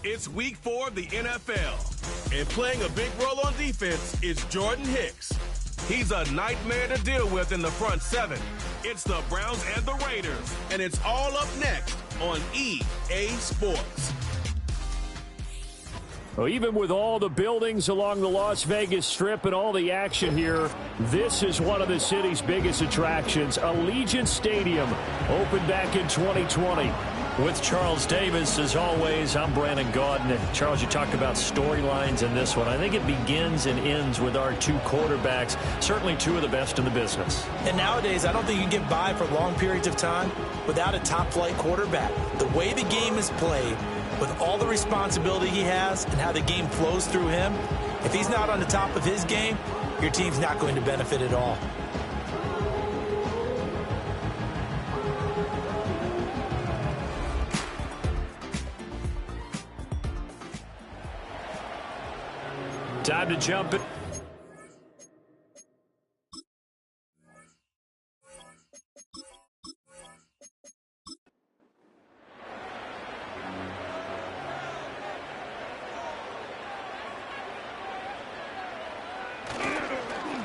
It's week 4 of the NFL, and playing a big role on defense is Jordan Hicks. He's a nightmare to deal with in the front seven. It's the Browns and the Raiders, and it's all up next on EA Sports. Well, even with all the buildings along the Las Vegas Strip and all the action here, this is one of the city's biggest attractions. Allegiant Stadium opened back in 2020. With Charles Davis, as always, I'm Brandon Gaudin. Charles, you talked about storylines in this one. I think it begins and ends with our two quarterbacks, certainly two of the best in the business. And nowadays, I don't think you can get by for long periods of time without a top-flight quarterback. The way the game is played, with all the responsibility he has and how the game flows through him, if he's not on the top of his game, your team's not going to benefit at all. Time to jump it.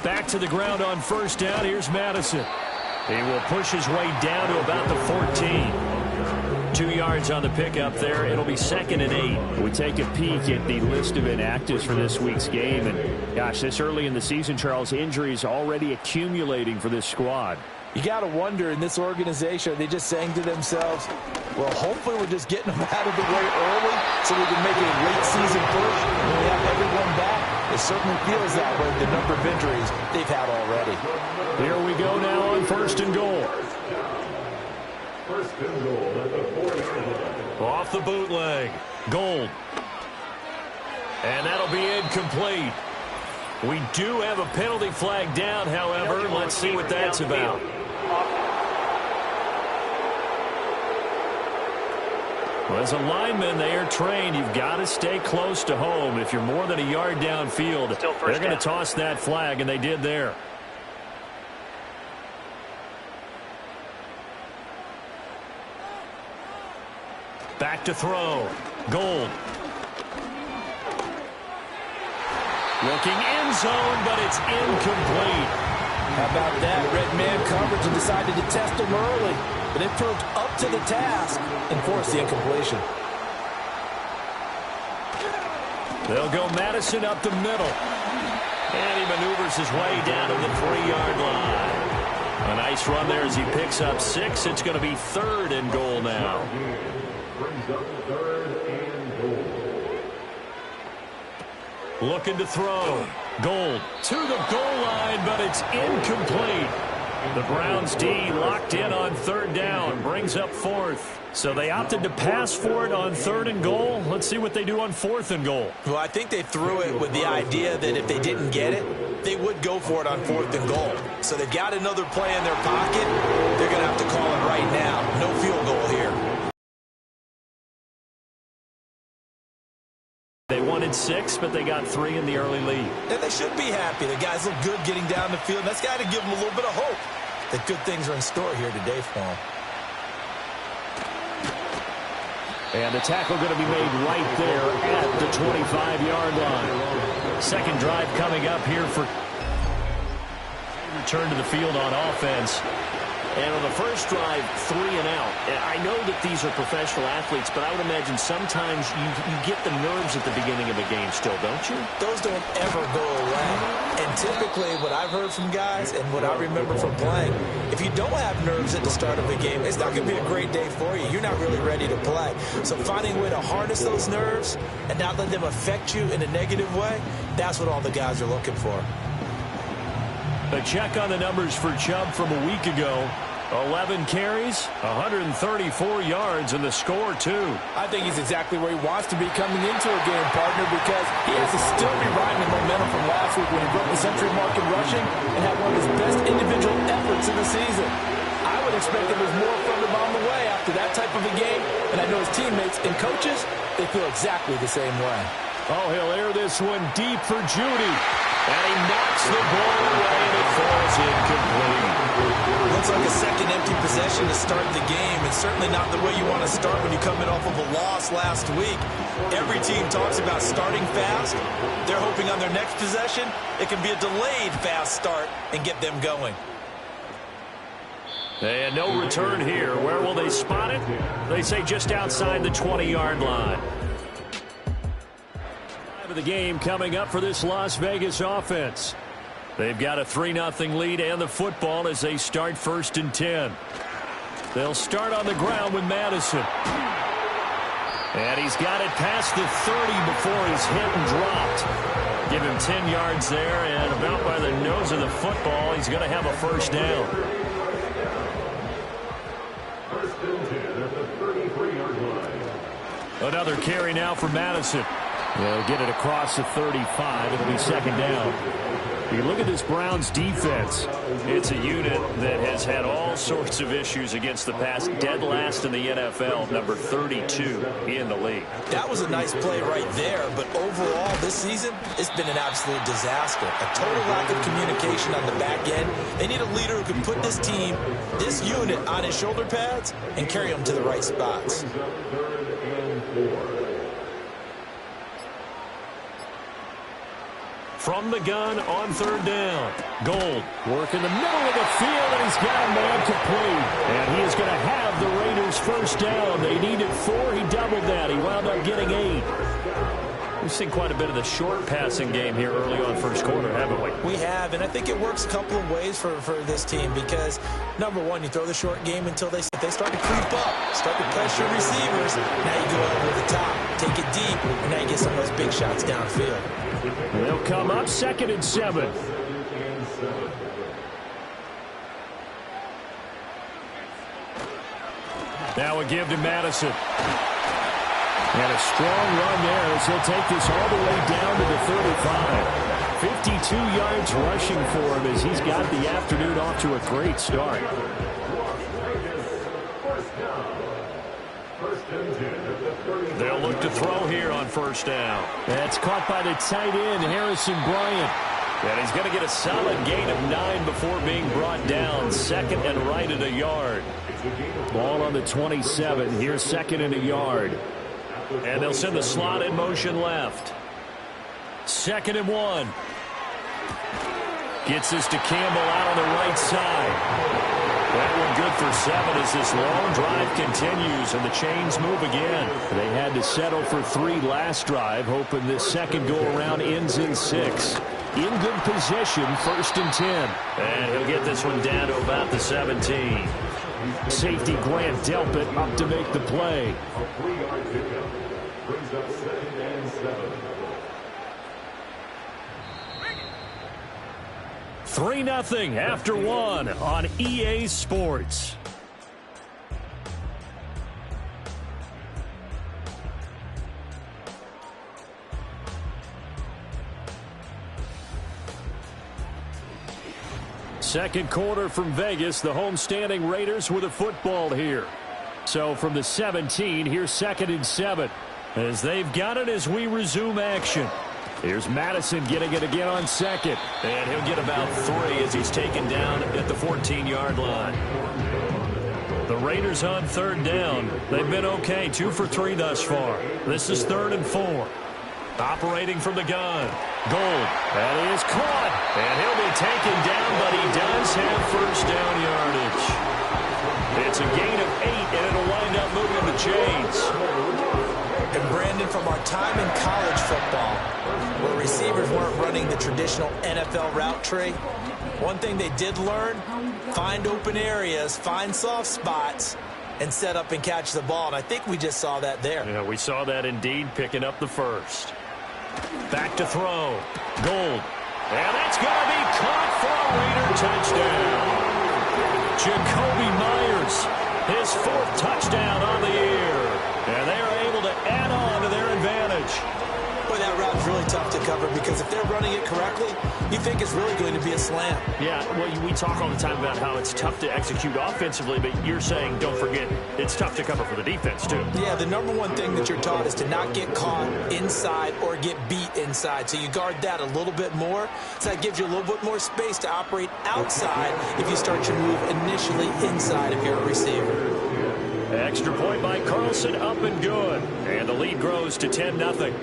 Back to the ground on first down. Here's Madison. He will push his way down to about the 14. 2 yards on the pickup there. It'll be 2nd and 8. We take a peek at the list of inactives for this week's game. And, gosh, this early in the season, Charles, injuries already accumulating for this squad. You got to wonder in this organization, are they just saying to themselves, well, hopefully we're just getting them out of the way early so we can make a late season push when we have everyone back. It certainly feels that way, the number of injuries they've had already. Here we go now on 1st and goal. First and goal at the 40. Off the bootleg. Gold. And that'll be incomplete. We do have a penalty flag down, however. Let's see what that's about. Well, as a lineman, they are trained. You've got to stay close to home. If you're more than a yard downfield, they're going to toss that flag, and they did there. Back to throw. Gold. Looking end zone, but it's incomplete. How about that? Red man coverage and decided to test him early. But it proved up to the task and forced the incompletion. They'll go Madison up the middle. And he maneuvers his way down to the 3-yard line. A nice run there as he picks up 6. It's going to be 3rd and goal now. Brings up 3rd and goal. Looking to throw. Gold to the goal line, but it's incomplete. The Browns D locked in on 3rd down. Brings up 4th. So they opted to pass for it on 3rd and goal. Let's see what they do on 4th and goal. Well, I think they threw it with the idea that if they didn't get it, they would go for it on 4th and goal. So they've got another play in their pocket. They're going to have to call it right now. No field goal here. They wanted 6, but they got 3 in the early lead. And they should be happy. The guys look good getting down the field. That's got to give them a little bit of hope that good things are in store here today for them. And the tackle going to be made right there at the 25-yard line. Second drive coming up here for return to the field on offense. And on the first drive, 3 and out. I know that these are professional athletes, but I would imagine sometimes you get the nerves at the beginning of a game still, don't you? Those don't ever go away. And typically what I've heard from guys and what I remember from playing, if you don't have nerves at the start of a game, it's not going to be a great day for you. You're not really ready to play. So finding a way to harness those nerves and not let them affect you in a negative way, that's what all the guys are looking for. A check on the numbers for Chubb from a week ago. 11 carries, 134 yards, and the score, too. I think he's exactly where he wants to be coming into a game, partner, because he has to still be riding the momentum from last week when he broke the century mark in rushing and had one of his best individual efforts in the season. I would expect that there's more from him on the way after that type of a game, and I know his teammates and coaches, they feel exactly the same way. Oh, he'll air this one deep for Judy. And he knocks the ball away, and it falls incomplete. Looks like a second empty possession to start the game, and certainly not the way you want to start when you're coming off of a loss last week. Every team talks about starting fast. They're hoping on their next possession, it can be a delayed fast start and get them going. And no return here. Where will they spot it? They say just outside the 20-yard line. Of the game coming up for this Las Vegas offense. They've got a 3-0 lead and the football as they start 1st and 10. They'll start on the ground with Madison. And he's got it past the 30 before he's hit and dropped. Give him 10 yards there, and about by the nose of the football, he's going to have a first down. First and 10 at the 33-yard line. Another carry now for Madison. They'll get it across the 35. It'll be 2nd down. You look at this Browns defense. It's a unit that has had all sorts of issues against the pass. Dead last in the NFL, number 32 in the league. That was a nice play right there, but overall this season, it's been an absolute disaster. A total lack of communication on the back end. They need a leader who can put this team, this unit, on his shoulder pads and carry them to the right spots. From the gun on 3rd down. Gold. Work in the middle of the field, and he's got a man complete. And he is going to have the Raiders first down. They needed 4. He doubled that. He wound up getting 8. We've seen quite a bit of the short passing game here early on first quarter, haven't we? We have, and I think it works a couple of ways for this team because, number one, you throw the short game until they start to creep up, start to pressure receivers. Now you go over the top, take it deep, and now you get some of those big shots downfield. They'll come up 2nd and 7. Now a give to Madison. And a strong run there as he'll take this all the way down to the 35. 52 yards rushing for him as he's got the afternoon off to a great start. They'll look to throw here on 1st down. That's caught by the tight end, Harrison Bryant. And he's going to get a solid gain of 9 before being brought down. 2nd and right at a yard. Ball on the 27. Here's 2nd and a yard. And they'll send the slot in motion left. 2nd and 1. Gets this to Campbell out on the right side. That one good for 7 as this long drive continues and the chains move again. They had to settle for 3 last drive, hoping this second go-around ends in 6. In good position, 1st and 10. And he'll get this one down to about the 17. Safety Grant Delpit up to make the play. A 3-yard pickup brings up 2nd and 7. 3-0 after 1 on EA Sports. Second quarter from Vegas, the homestanding Raiders with a football here. So from the 17, here's 2nd and 7. As they've got it as we resume action. Here's Madison getting it again on 2nd. And he'll get about 3 as he's taken down at the 14-yard line. The Raiders on 3rd down. They've been okay, 2 for 3 thus far. This is 3rd and 4. Operating from the gun. Gold. That is caught. And he'll be taken down, but he does have first down yardage. It's a gain of 8, and it'll wind up moving the chains. And Brandon, from our time in college football, where receivers weren't running the traditional NFL route tree, one thing they did learn, find open areas, find soft spots, and set up and catch the ball. And I think we just saw that there. Yeah, we saw that indeed, picking up the first. Back to throw. Gold. And that's going to be caught for a Raider touchdown. Jacoby Myers, his 4th touchdown on the year. And they are able to add on to their advantage. Boy, that route's really tough to cover because if they're running it correctly, you think it's really going to be a slam. Yeah, well, we talk all the time about how it's tough to execute offensively, but you're saying, don't forget, it's tough to cover for the defense, too. Yeah, the number one thing that you're taught is to not get caught inside or get beat inside. So you guard that a little bit more. So that gives you a little bit more space to operate outside if you start your move initially inside if you're a receiver. Extra point by Carlson, up and good. And the lead grows to 10-0.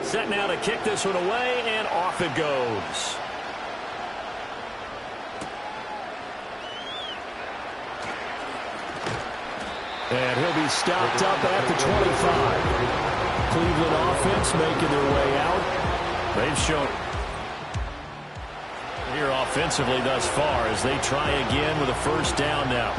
Set now to kick this one away, and off it goes. And he'll be stopped up at the 25. Cleveland offense making their way out. They've shown here offensively thus far as they try again with a first down now.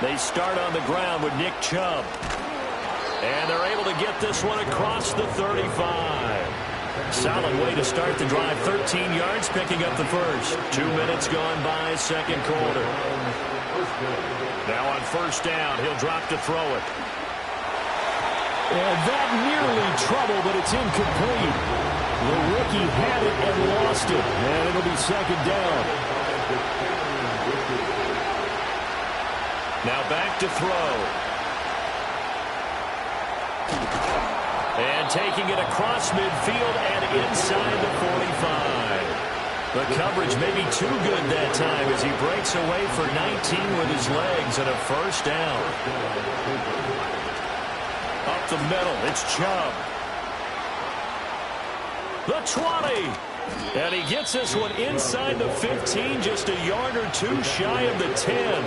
They start on the ground with Nick Chubb. And they're able to get this one across the 35. Solid way to start the drive. 13 yards, picking up the first. 2 minutes gone by, second quarter. Now on first down, he'll drop to throw it. And that nearly trouble, but it's incomplete. The rookie had it and lost it. And it'll be second down. Now back to throw. And taking it across midfield and inside the 45. The coverage may be too good that time as he breaks away for 19 with his legs and a first down. Up the middle, it's Chubb. The 20. And he gets this one inside the 15, just a yard or two shy of the 10.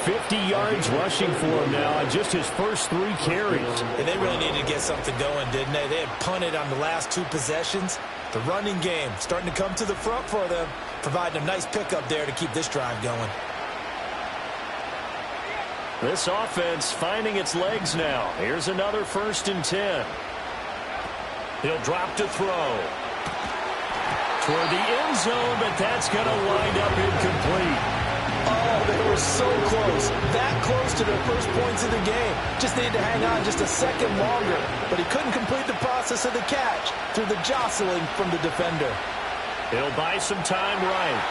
50 yards rushing for him now on just his first 3 carries. And they really needed to get something going, didn't they? They had punted on the last 2 possessions. The running game starting to come to the front for them, providing a nice pickup there to keep this drive going. This offense finding its legs now. Here's another 1st and 10. He'll drop to throw. Toward the end zone, but that's going to wind up incomplete. Oh, they were so close. That close to their first points of the game. Just needed to hang on just a second longer. But he couldn't complete the process of the catch through the jostling from the defender. He'll buy some time right.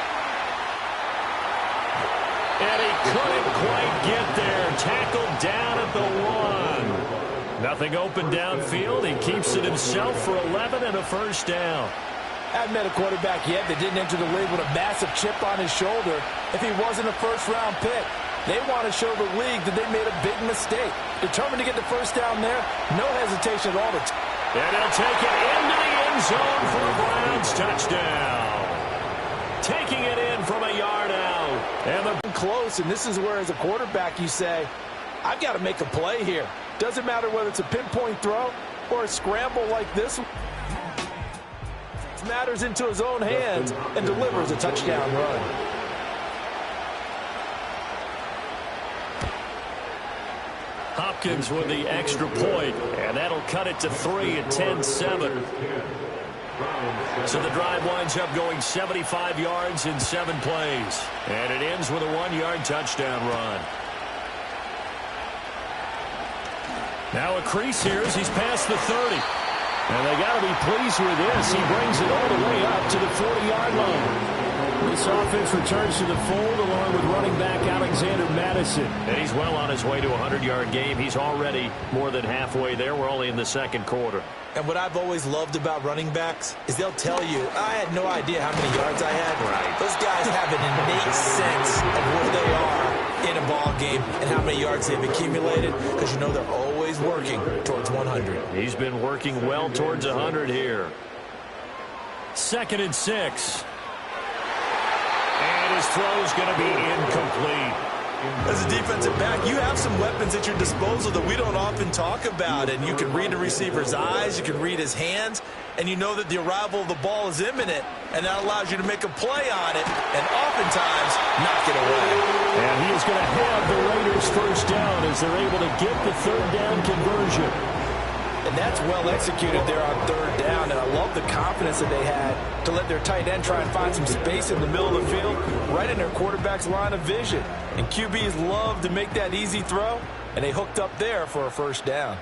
And he couldn't quite get there. Tackled down at the 1. Nothing open downfield. He keeps it himself for 11 and a first down. I haven't met a quarterback yet that didn't enter the league with a massive chip on his shoulder if he wasn't a first-round pick. They want to show the league that they made a big mistake. Determined to get the first down there, no hesitation at all. And he'll take it into the end zone for a Browns touchdown. Taking it in from a yard out. And they're close, and this is where as a quarterback you say, I've got to make a play here. Doesn't matter whether it's a pinpoint throw or a scramble like this one. Matters into his own hands and delivers a touchdown run. Hopkins with the extra point, and that'll cut it to 3 at 10-7. So the drive winds up going 75 yards in 7 plays, and it ends with a 1-yard touchdown run. Now a crease here as he's past the 30. And they got to be pleased with this. He brings it all the way up to the 40-yard line. This offense returns to the fold along with running back Alexander Madison. And he's well on his way to a 100-yard game. He's already more than halfway there. We're only in the second quarter. And what I've always loved about running backs is they'll tell you, I had no idea how many yards I had. Right. Those guys have an innate sense of where they are in a ball game and how many yards they've accumulated because you know they're always working towards 100. He's been working well towards 100 here. 2nd and 6. And his throw's going to be incomplete. As a defensive back, you have some weapons at your disposal that we don't often talk about. And you can read the receiver's eyes, you can read his hands, and you know that the arrival of the ball is imminent. And that allows you to make a play on it and oftentimes knock it away. And he is going to have the Raiders first down as they're able to get the 3rd down conversion. And that's well executed there on 3rd down. And I love the confidence that they had to let their tight end try and find some space in the middle of the field, right in their quarterback's line of vision. And QBs love to make that easy throw, and they hooked up there for a first down.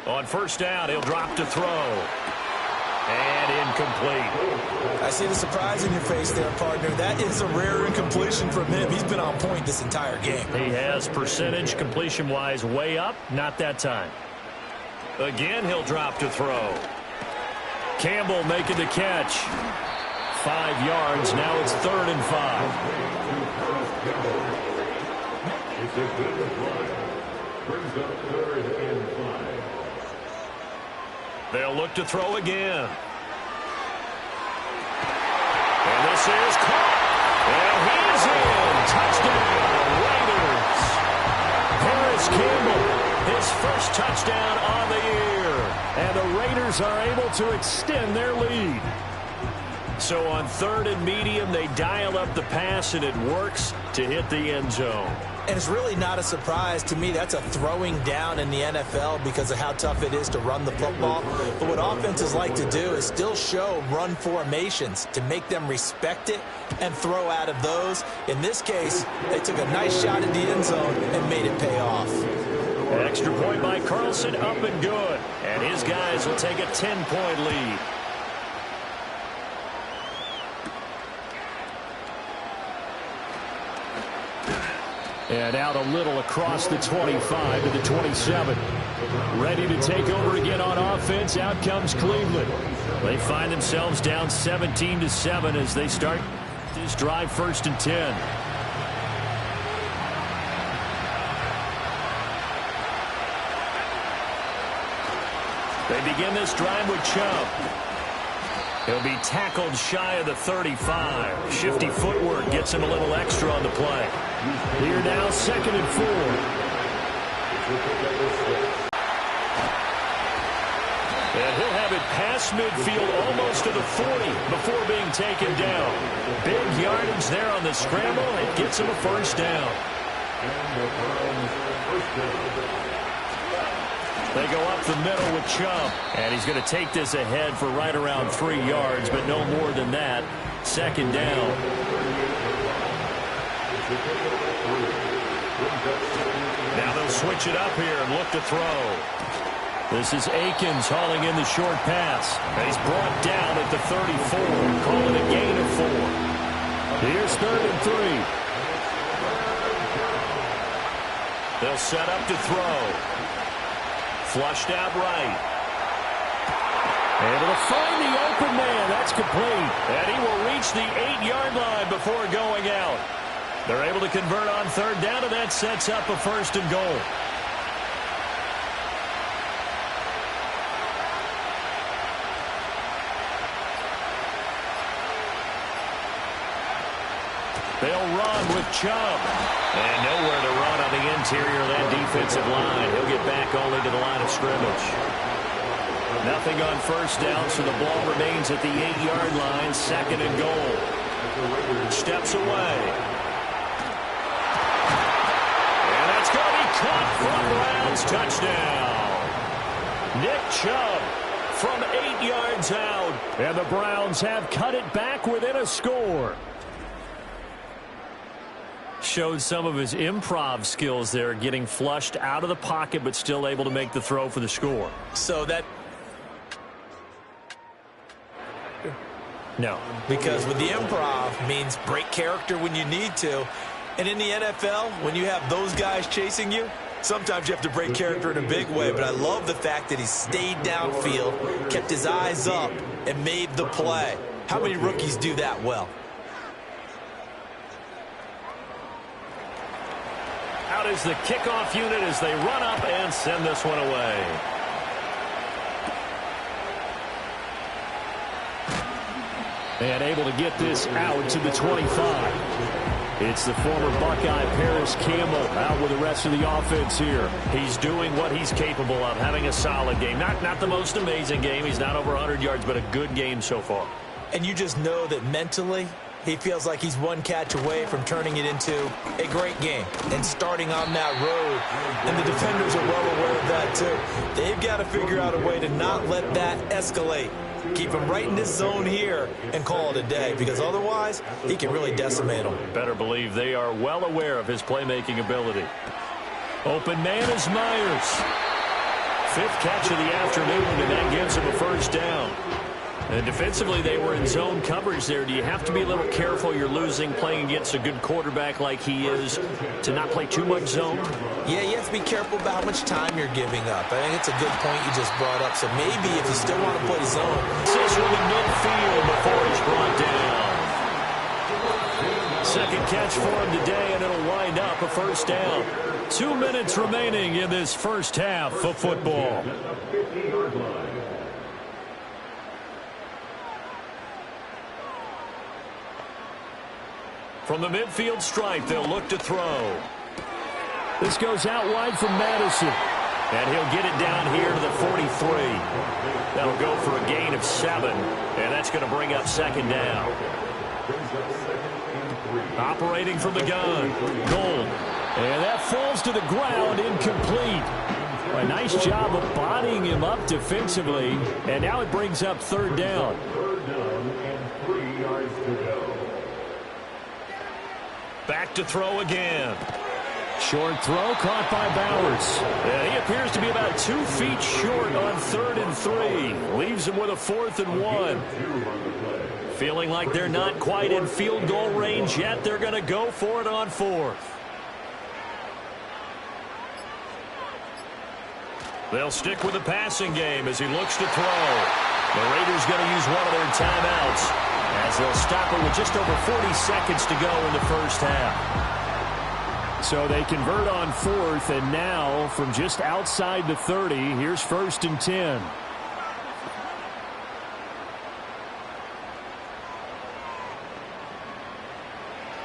On first down, he'll drop to throw. And incomplete. I see the surprise in your face there, partner. That is a rare incompletion from him. He's been on point this entire game. He has percentage completion-wise way up. Not that time. Again, he'll drop to throw. Campbell making the catch. 5 yards. Now it's 3rd and 5. It's a good play. Brings up 3rd and 5. They'll look to throw again. And this is caught. And he's in. Touchdown, Raiders. Paris Campbell, his first touchdown on the year. And the Raiders are able to extend their lead. So on 3rd and medium, they dial up the pass, and it works to hit the end zone. And it's really not a surprise to me. That's a throwing down in the NFL because of how tough it is to run the football. But what offenses like to do is still show run formations to make them respect it and throw out of those. In this case, they took a nice shot at the end zone and made it pay off. An extra point by Carlson, up and good. And his guys will take a 10-point lead. And out a little across the 25 to the 27. Ready to take over again on offense. Out comes Cleveland. They find themselves down 17-7 as they start this drive 1st and 10. They begin this drive with Chubb. He'll be tackled shy of the 35. Shifty footwork gets him a little extra on the play. Here now, 2nd and 4. And he'll have it past midfield almost to the 40 before being taken down. Big yardage there on the scramble. It gets him a 1st down. They go up the middle with Chubb. And he's going to take this ahead for right around 3 yards, but no more than that. 2nd down. Now they'll switch it up here and look to throw. This is Akins hauling in the short pass. And he's brought down at the 34. Call it a gain of 4. Here's 3rd and 3. They'll set up to throw. Flushed out right. Able to find the open man. That's complete. And he will reach the 8-yard line before going out. They're able to convert on 3rd down, and that sets up a 1st and goal. They'll run with Chubb. And nowhere to run on the interior of that defensive line. He'll get back only to the line of scrimmage. Nothing on 1st down, so the ball remains at the 8-yard line, 2nd and goal. Steps away. And that's going to be caught from Browns. Touchdown. Nick Chubb from 8 yards out. And the Browns have cut it back within a score. Showed some of his improv skills there, getting flushed out of the pocket, but still able to make the throw for the score. So that... No. Because with the improv means break character when you need to. And in the NFL, when you have those guys chasing you, sometimes you have to break character in a big way. But I love the fact that he stayed downfield, kept his eyes up, and made the play. How many rookies do that well? Out is the kickoff unit as they run up and send this one away. And able to get this out to the 25. It's the former Buckeye Paris Campbell out with the rest of the offense here. He's doing what he's capable of, having a solid game. Not the most amazing game. He's not over 100 yards, but a good game so far. And you just know that mentally, he feels like he's one catch away from turning it into a great game and starting on that road. And the defenders are well aware of that, too. They've got to figure out a way to not let that escalate. Keep him right in this zone here and call it a day, because otherwise he can really decimate them. Better believe they are well aware of his playmaking ability. Open man is Myers. 5th catch of the afternoon, and that gives him a 1st down. And defensively, they were in zone coverage there. Do you have to be a little careful? You're losing playing against a good quarterback like he is to not play too much zone? Yeah, you have to be careful about how much time you're giving up. I think it's a good point you just brought up. So maybe if you still want to play zone. This is really midfield before he's brought down. Second catch for him today, and it'll wind up a first down. 2 minutes remaining in this first half of football. From the midfield stripe, they'll look to throw. This goes out wide from Madison. And he'll get it down here to the 43. That'll go for a gain of 7. And that's going to bring up second down. Operating from the gun, Gold. And that falls to the ground, incomplete. A nice job of bodying him up defensively. And now it brings up third down. Third down and 3 yards to go. Back to throw again. Short throw caught by Bowers. Yeah, he appears to be about 2 feet short on 3rd and 3. Leaves him with a 4th and 1. Feeling like they're not quite in field goal range yet. They're going to go for it on 4th. They'll stick with the passing game as he looks to throw. The Raiders going to use one of their timeouts as they'll stop it with just over 40 seconds to go in the first half. So they convert on 4th, and now from just outside the 30, here's 1st and 10.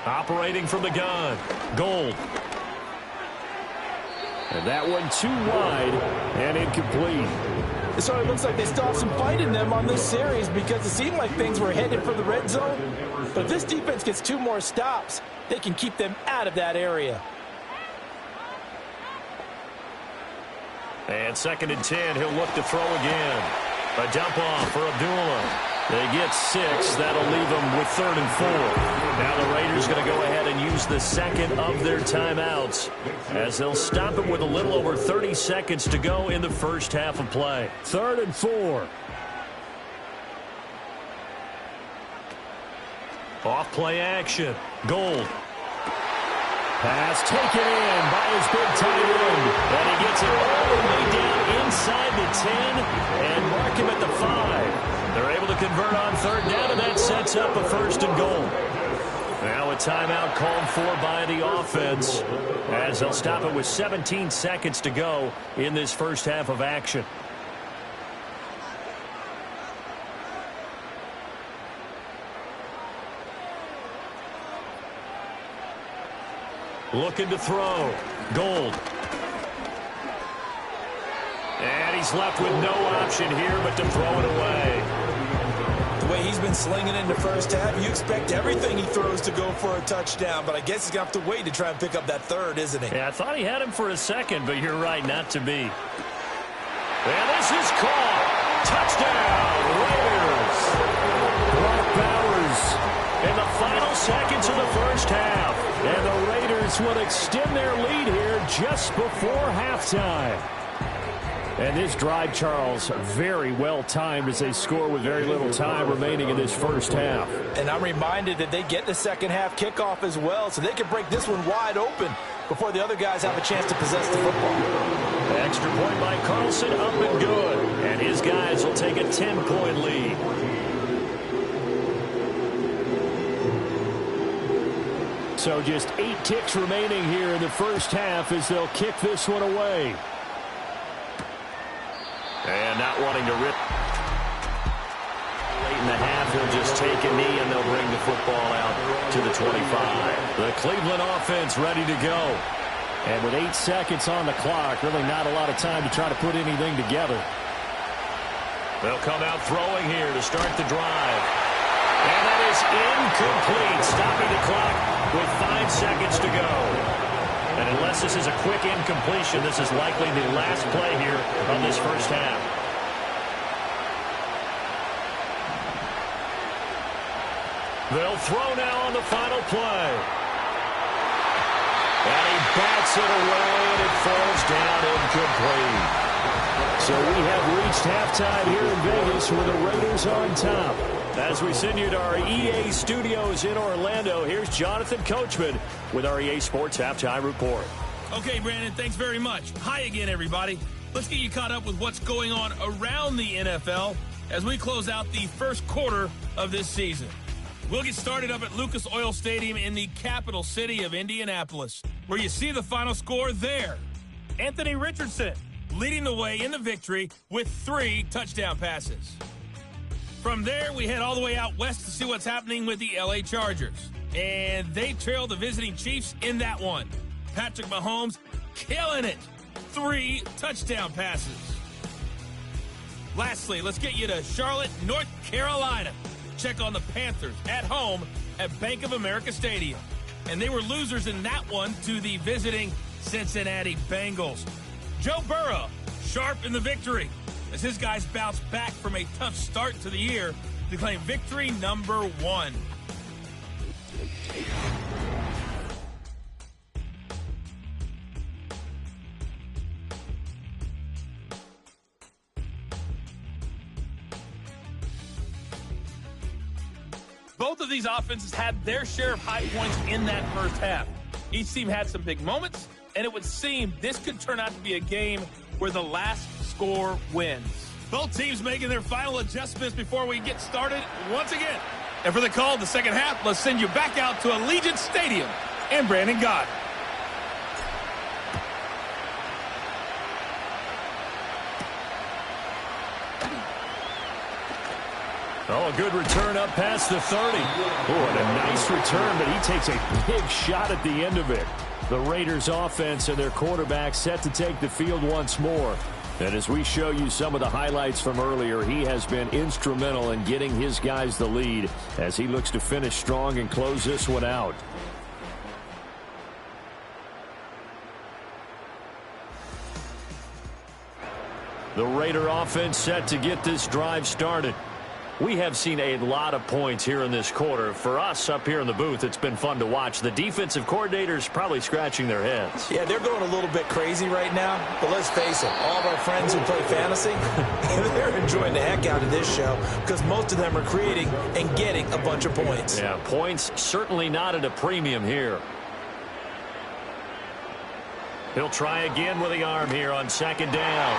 Operating from the gun, Gold. And that one too wide and incomplete. So it looks like they still have some fight in them on this series because it seemed like things were headed for the red zone. But if this defense gets 2 more stops, they can keep them out of that area. And 2nd and 10, he'll look to throw again. A dump off for Abdullah. They get 6. That'll leave them with 3rd and 4. Now the Raiders going to go ahead and use the second of their timeouts as they'll stop it with a little over 30 seconds to go in the first half of play. 3rd and 4. Off play action. Gold. Pass taken in by his big tight end. And he gets it all the way down inside the 10 and mark him at the 5. They're able to convert on 3rd down, and that sets up a 1st and goal. Now a timeout called for by the offense as they'll stop it with 17 seconds to go in this first half of action. Looking to throw. Gold. And he's left with no option here but to throw it away. The way he's been slinging in the first half, you expect everything he throws to go for a touchdown, but I guess he's going to have to wait to try and pick up that 3rd, isn't he? Yeah, I thought he had him for a second, but you're right, not to be. And this is caught. Touchdown, Raiders. Brock Bowers in the final seconds of the first half. And the Raiders will extend their lead here just before halftime. And this drive, Charles, very well timed as they score with very little time remaining in this first half. And I'm reminded that they get the second half kickoff as well, so they can break this one wide open before the other guys have a chance to possess the football. Extra point by Carlson, up and good. And his guys will take a 10-point lead. So just 8 ticks remaining here in the first half as they'll kick this one away. And not wanting to rip. Late in the half, he'll just take a knee, and they'll bring the football out to the 25. The Cleveland offense ready to go. And with 8 seconds on the clock, really not a lot of time to try to put anything together. They'll come out throwing here to start the drive. And that is incomplete, stopping the clock with 5 seconds to go. And unless this is a quick incompletion, this is likely the last play here of this first half. They'll throw now on the final play. And he bats it away, and it falls down incomplete. So we have reached halftime here in Vegas with the Raiders on top. As we send you to our EA studios in Orlando, here's Jonathan Coachman with our EA Sports Halftime Report. Okay, Brandon, thanks very much. Hi again, everybody. Let's get you caught up with what's going on around the NFL as we close out the first quarter of this season. We'll get started up at Lucas Oil Stadium in the capital city of Indianapolis, where you see the final score there. Anthony Richardson leading the way in the victory with 3 touchdown passes. From there, we head all the way out west to see what's happening with the LA Chargers. And they trail the visiting Chiefs in that one. Patrick Mahomes killing it. 3 touchdown passes. Lastly, let's get you to Charlotte, North Carolina. Check on the Panthers at home at Bank of America Stadium. And they were losers in that one to the visiting Cincinnati Bengals. Joe Burrow, sharp in the victory, as his guys bounce back from a tough start to the year to claim victory number 1. Both of these offenses had their share of high points in that first half. Each team had some big moments, and it would seem this could turn out to be a game where the last score wins. Both teams making their final adjustments before we get started once again. And for the call of the second half, let's send you back out to Allegiant Stadium and Brandon Gott. Oh, a good return up past the 30. Oh, and a nice return, but he takes a big shot at the end of it. The Raiders offense and their quarterback set to take the field once more. And as we show you some of the highlights from earlier, he has been instrumental in getting his guys the lead as he looks to finish strong and close this one out. The Raider offense set to get this drive started. We have seen a lot of points here in this quarter. For us up here in the booth, it's been fun to watch. The defensive coordinators probably scratching their heads. Yeah, they're going a little bit crazy right now, but let's face it, all of our friends who play fantasy, they're enjoying the heck out of this show because most of them are creating and getting a bunch of points. Yeah, points certainly not at a premium here. He'll try again with the arm here on second down.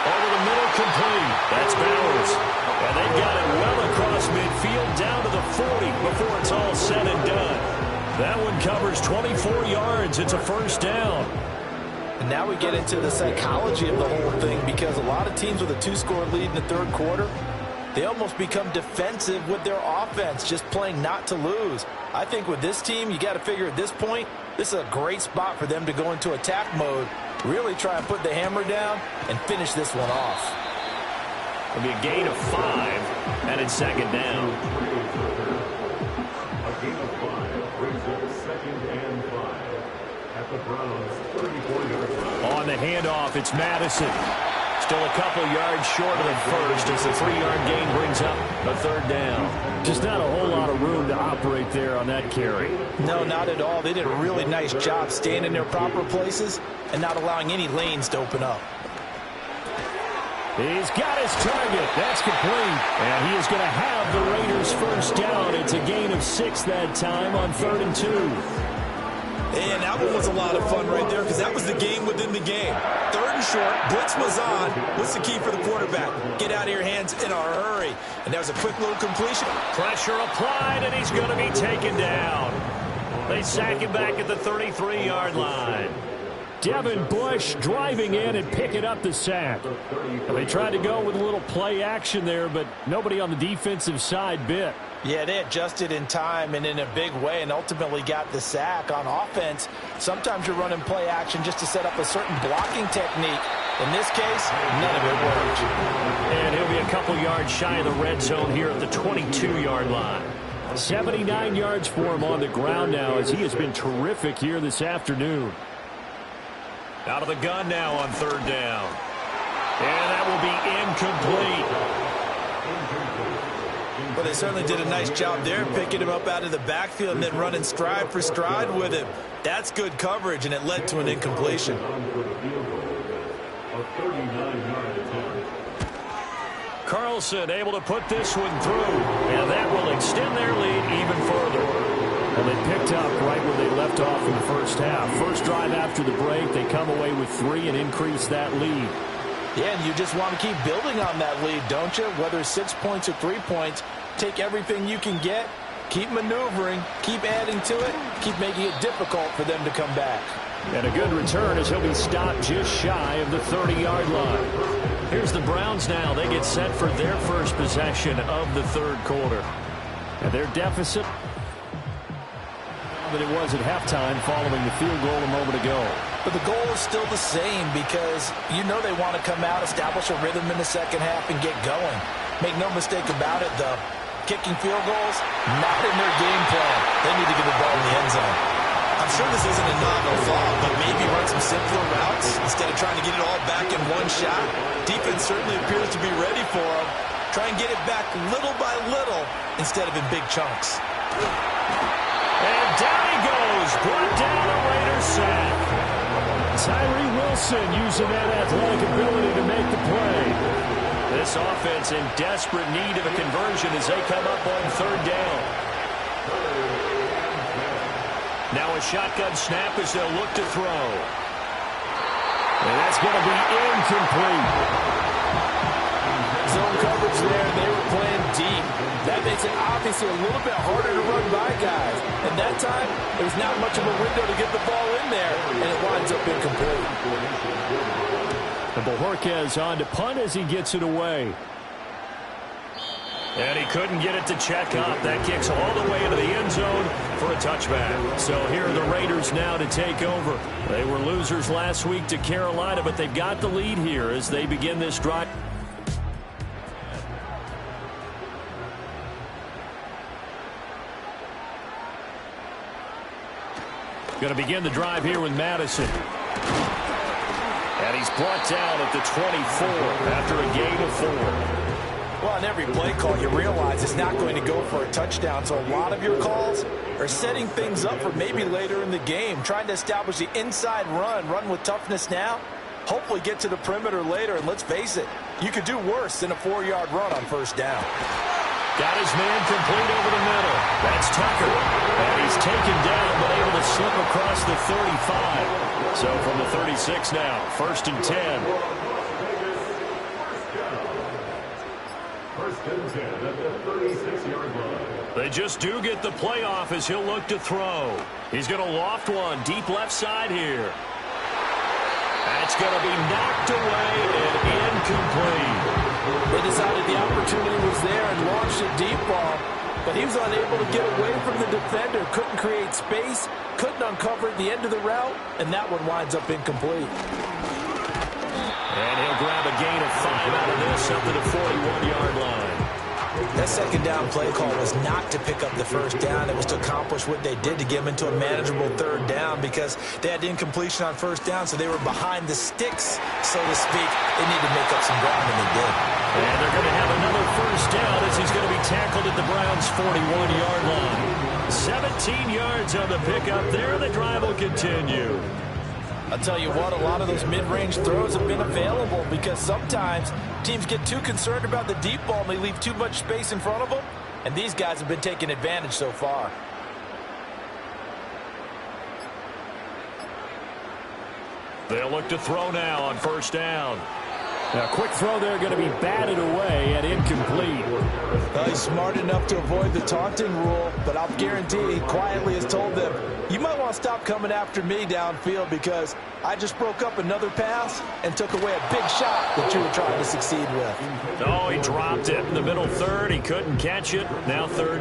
Over the middle, complete. That's Bowers. And they've got it well across midfield down to the 40 before it's all said and done. That one covers 24 yards. It's a first down. And now we get into the psychology of the whole thing because a lot of teams with a 2-score lead in the third quarter, they almost become defensive with their offense, just playing not to lose. I think with this team, you got to figure at this point, this is a great spot for them to go into attack mode, really try and put the hammer down and finish this one off. It'll be a gain of 5, and it's second down. A gain of 5 brings up second and 5 at the Browns' 34-yard line. On the handoff, it's Madison. Still a couple yards short of the first as the 3-yard gain brings up a third down. Just not a whole lot of room to operate there on that carry. No, not at all. They did a really nice job staying in their proper places and not allowing any lanes to open up. He's got his target. That's complete. And he is going to have the Raiders first down. It's a gain of 6 that time on 3rd and 2. And that one was a lot of fun right there because that was the game within the game. 3rd and short, blitz was on. What's the key for the quarterback? Get out of your hands in a hurry. And there's a quick little completion. Pressure applied, and he's going to be taken down. They sack him back at the 33-yard line. Devin Bush driving in and picking up the sack. They tried to go with a little play action there, but nobody on the defensive side bit. Yeah, they adjusted in time and in a big way and ultimately got the sack. On offense, sometimes you're running play action just to set up a certain blocking technique. In this case, none of it worked. And he'll be a couple yards shy of the red zone here at the 22-yard line. 79 yards for him on the ground now as he has been terrific here this afternoon. Out of the gun now on 3rd down. And that will be incomplete. Well, they certainly did a nice job there, picking him up out of the backfield and then running stride for stride with him. That's good coverage, and it led to an incompletion. A 39-yard attempt. Carlson able to put this one through, and that will extend their lead even further. Well, they picked up right where they left off in the first half. First drive after the break, they come away with 3 and increase that lead. Yeah, and you just want to keep building on that lead, don't you? Whether it's 6 points or 3 points, take everything you can get, keep maneuvering, keep adding to it, keep making it difficult for them to come back. And a good return as he'll be stopped just shy of the 30-yard line. Here's the Browns now. They get set for their first possession of the third quarter. And their deficit than it was at halftime following the field goal a moment ago. But the goal is still the same because you know they want to come out, establish a rhythm in the second half, and get going. Make no mistake about it, though. Kicking field goals, not in their game plan. They need to get the ball in the end zone. I'm sure this isn't a novel thought, but maybe run some simpler routes instead of trying to get it all back in one shot. Defense certainly appears to be ready for them. Try and get it back little by little instead of in big chunks. And down he goes, brought down a Raiders sack. Tyree Wilson using that athletic ability to make the play. This offense in desperate need of a conversion as they come up on third down. Now a shotgun snap as they'll look to throw. And that's going to be incomplete. Zone coverage there, they were playing deep. That makes it obviously a little bit harder to run by guys. And that time, there's not much of a window to get the ball in there, and it winds up incomplete. And Bojorquez on to punt as he gets it away. And he couldn't get it to check up. That kicks all the way into the end zone for a touchback. So here are the Raiders now to take over. They were losers last week to Carolina, but they've got the lead here as they begin this drive. Going to begin the drive here with Madison. And he's brought down at the 24 after a gain of 4. Well, on every play call, you realize it's not going to go for a touchdown. So a lot of your calls are setting things up for maybe later in the game, trying to establish the inside run with toughness now, hopefully get to the perimeter later. And let's face it, you could do worse than a 4-yard run on first down. Got his man complete over the middle. That's Tucker. And he's taken down, but able to slip across the 35. So from the 36 now, 1st and 10. First and 10 at the 36-yard line. They just do get the playoff as he'll look to throw. He's going to loft one deep left side here. That's going to be knocked away and incomplete. They decided the opportunity was there and launched a deep ball, but he was unable to get away from the defender, couldn't create space, couldn't uncover at the end of the route, and that one winds up incomplete. And he'll grab a gain of 5 out of this up to the 41-yard line. That second down play call was not to pick up the first down. It was to accomplish what they did to get them into a manageable third down because they had incompletion on first down, so they were behind the sticks, so to speak. They need to make up some ground, and they did. And they're going to have another first down as he's going to be tackled at the Browns' 41-yard line. 17 yards on the pickup there. The drive will continue. I'll tell you what, a lot of those mid-range throws have been available because sometimes teams get too concerned about the deep ball and they leave too much space in front of them, and these guys have been taking advantage so far. They'll look to throw now on first down. Now, quick throw there going to be batted away and incomplete. Well, he's smart enough to avoid the taunting rule, but I'll guarantee he quietly has told them, you might want to stop coming after me downfield because I just broke up another pass and took away a big shot that you were trying to succeed with. Oh, he dropped it in the middle third. He couldn't catch it. Now third